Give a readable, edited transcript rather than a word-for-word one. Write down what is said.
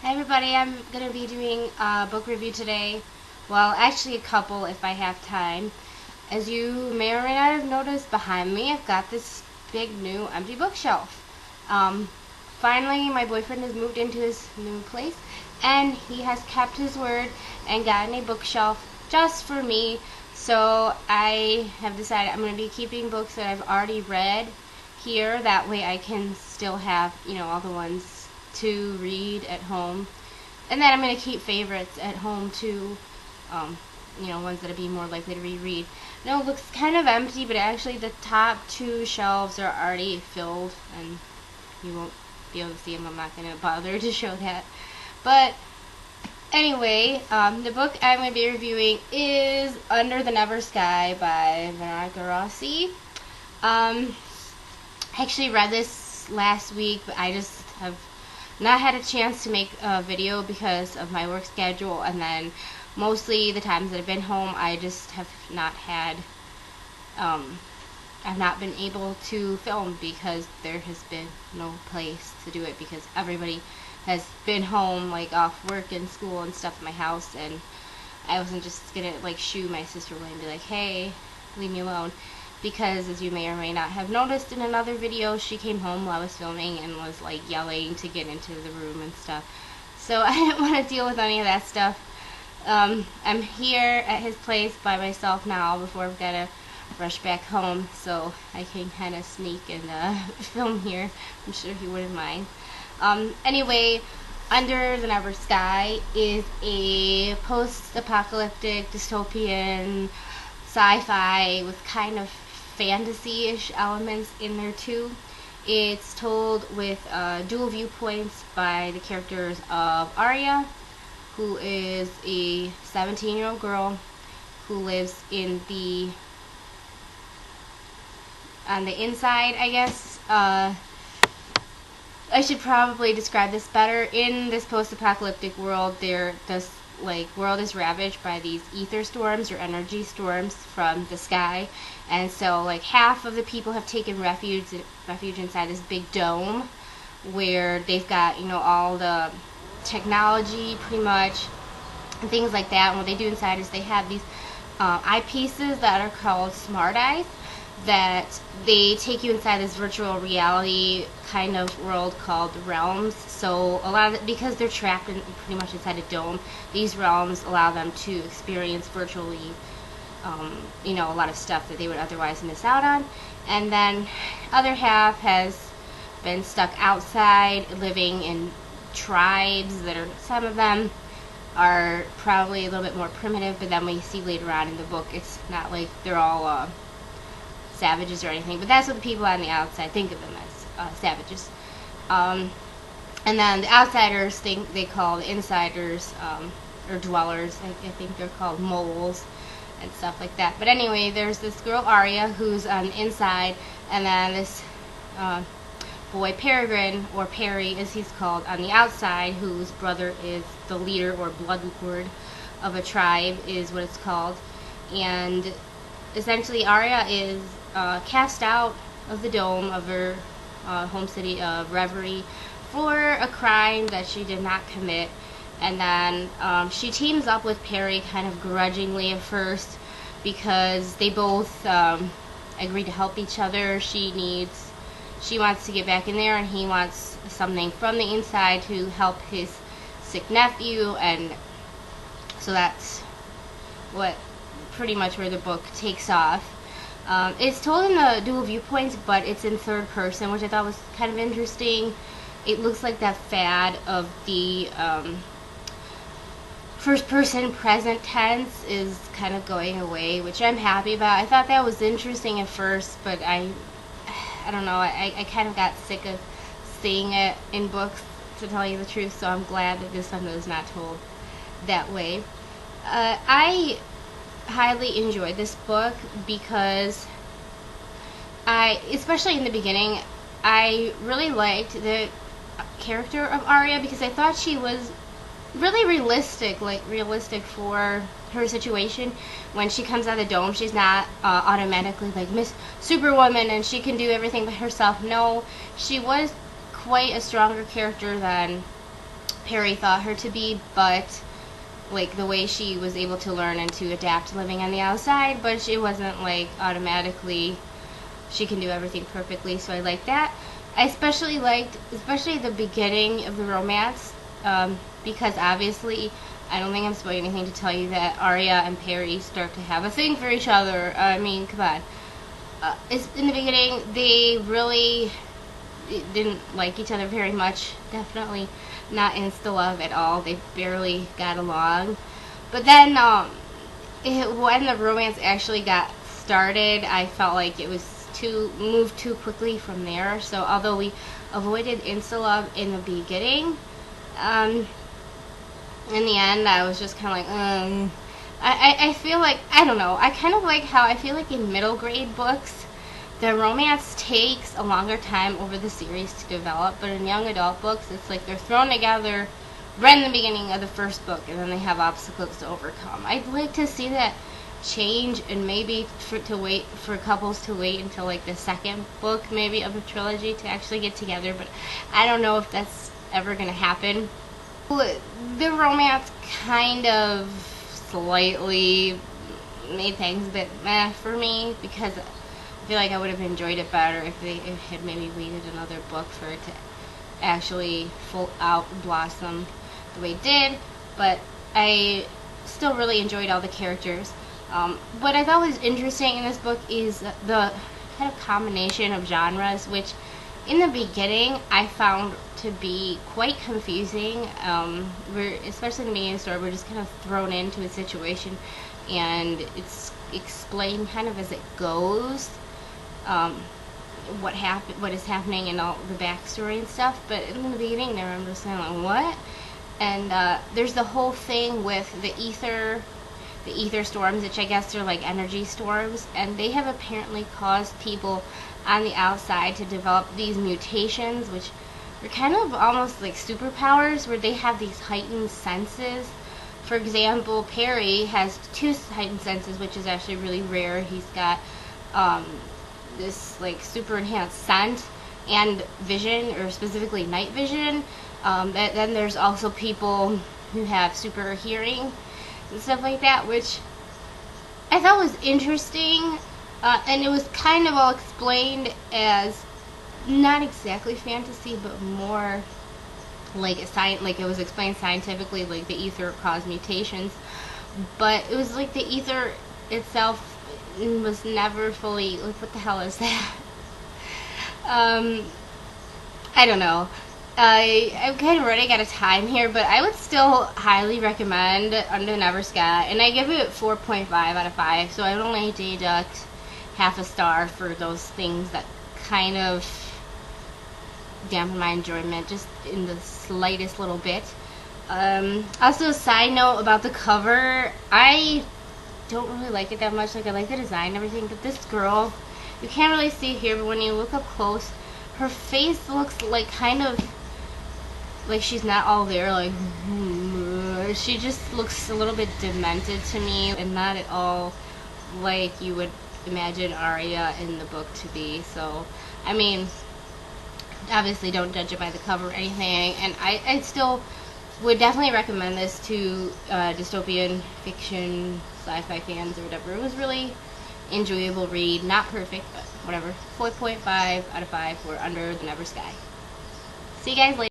Hi everybody, I'm going to be doing a book review today. Well, actually a couple if I have time. As you may or may not have noticed behind me, I've got this big new empty bookshelf. Finally, my boyfriend has moved into his new place and he has kept his word and gotten a bookshelf just for me. So I have decided I'm going to be keeping books that I've already read here. That way I can still have, all the ones to read at home. And then I'm going to keep favorites at home too, ones that I'd be more likely to reread. No, it looks kind of empty, but actually the top two shelves are already filled, and you won't be able to see them. I'm not going to bother to show that. But anyway, the book I'm going to be reviewing is Under the Never Sky by Veronica Rossi. I actually read this last week, but I just have not had a chance to make a video because of my work schedule, and then mostly the times that I've been home I just have not had I've not been able to film because there has been no place to do it because everybody has been home, like off work and school and stuff at my house, and I wasn't just gonna shoo my sister away and be like, hey, leave me alone. Because, as you may or may not have noticed in another video, she came home while I was filming and was yelling to get into the room and stuff. So I didn't want to deal with any of that stuff. I'm here at his place by myself now before I've got to rush back home, so I can kind of sneak and film here. I'm sure he wouldn't mind. Anyway, Under the Never Sky is a post-apocalyptic dystopian sci-fi with kind of fantasy-ish elements in there too. It's told with dual viewpoints by the characters of Arya, who is a 17-year-old girl who lives on the inside, I guess. I should probably describe this better. In this post-apocalyptic world, this world is ravaged by these ether storms or energy storms from the sky, and so half of the people have taken refuge inside this big dome where they've got all the technology pretty much and things like that. And what they do inside is they have these eyepieces that are called smart eyes that they take you inside this virtual reality kind of world called realms. So a lot of it, because they're trapped in pretty much inside a dome, these realms allow them to experience virtually a lot of stuff that they would otherwise miss out on. And then other half has been stuck outside living in tribes that are, some of them are probably a little bit more primitive, but then we see later on in the book it's not like they're all savages or anything, but that's what the people on the outside think of them as, savages. And then the outsiders think they call the insiders, or dwellers, I think they're called moles and stuff like that. But anyway, there's this girl Arya who's on the inside, and then this boy Peregrine, or Perry as he's called, on the outside, whose brother is the leader or blood lord of a tribe, is what it's called. And essentially Arya is cast out of the dome of her home city of Reverie for a crime that she did not commit, and then she teams up with Perry kind of grudgingly at first because they both agree to help each other. She wants to get back in there, and he wants something from the inside to help his sick nephew, and so that's pretty much where the book takes off. It's told in the dual viewpoints, but it's in third person, which I thought was kind of interesting. It looks like that fad of the first person present tense is kind of going away, which I'm happy about. I thought that was interesting at first, but I don't know, I kind of got sick of seeing it in books, to tell you the truth, so I'm glad that this one is not told that way. I highly enjoyed this book because especially in the beginning, I really liked the character of Arya because I thought she was really realistic for her situation. When she comes out of the dome, she's not automatically Miss Superwoman and she can do everything by herself. No, she was quite a stronger character than Perry thought her to be, but like the way she was able to learn and to adapt to living on the outside, but it wasn't like automatically she can do everything perfectly, so I like that. I especially liked the beginning of the romance, because obviously I don't think I'm spoiling anything to tell you that Arya and Perry start to have a thing for each other. I mean, come on. In the beginning, they really didn't like each other very much. Definitely not insta-love at all. They barely got along. But then, when the romance actually got started, I felt like it was moved too quickly from there. So although we avoided insta-love in the beginning, in the end, I was just kind of like, I feel like, I don't know, I kind of like how I feel like in middle grade books, the romance takes a longer time over the series to develop, but in young adult books, it's like they're thrown together right in the beginning of the first book, and then they have obstacles to overcome. I'd like to see that change, and maybe for couples to wait until like the second book, maybe, of a trilogy to actually get together, but I don't know if that's ever going to happen. The romance kind of slightly made things a bit meh for me, because I feel like I would have enjoyed it better if they had maybe waited another book for it to actually full out blossom the way it did. But I still really enjoyed all the characters. What I thought was interesting in this book is the kind of combination of genres, which in the beginning I found to be quite confusing. Especially in the beginning of the story, we're just kind of thrown into a situation, and it's explained kind of as it goes, what is happening, and all the backstory and stuff. But in the beginning there, I'm just saying like, what? And there's the whole thing with the ether storms, which I guess are like energy storms, and they have apparently caused people on the outside to develop these mutations, which are kind of almost like superpowers, where they have these heightened senses. For example, Perry has 2 heightened senses, which is actually really rare. He's got this like super enhanced scent and vision, or specifically night vision. Then there's also people who have super hearing and stuff like that, which I thought was interesting, and it was kind of all explained as not exactly fantasy, but more like it was explained scientifically, like the ether caused mutations, but it was like the ether itself was never fully, like, what the hell is that? I don't know. I'm kind of running out of time here, but I would still highly recommend Under the Never Sky, and I give it 4.5 out of 5, so I would only deduct half a star for those things that kind of dampen my enjoyment just in the slightest little bit. Also, a side note about the cover, I don't really like it that much. Like, I like the design and everything, but this girl, you can't really see it here, but when you look up close, her face looks like kind of like she's not all there, like, she just looks a little bit demented to me, and not at all like you would imagine Arya in the book to be. So, I mean, obviously don't judge it by the cover or anything, and I still would definitely recommend this to dystopian fiction, sci-fi fans or whatever. It was really enjoyable read, not perfect, but whatever. 4.5 out of 5 for Under the Never Sky. See you guys later.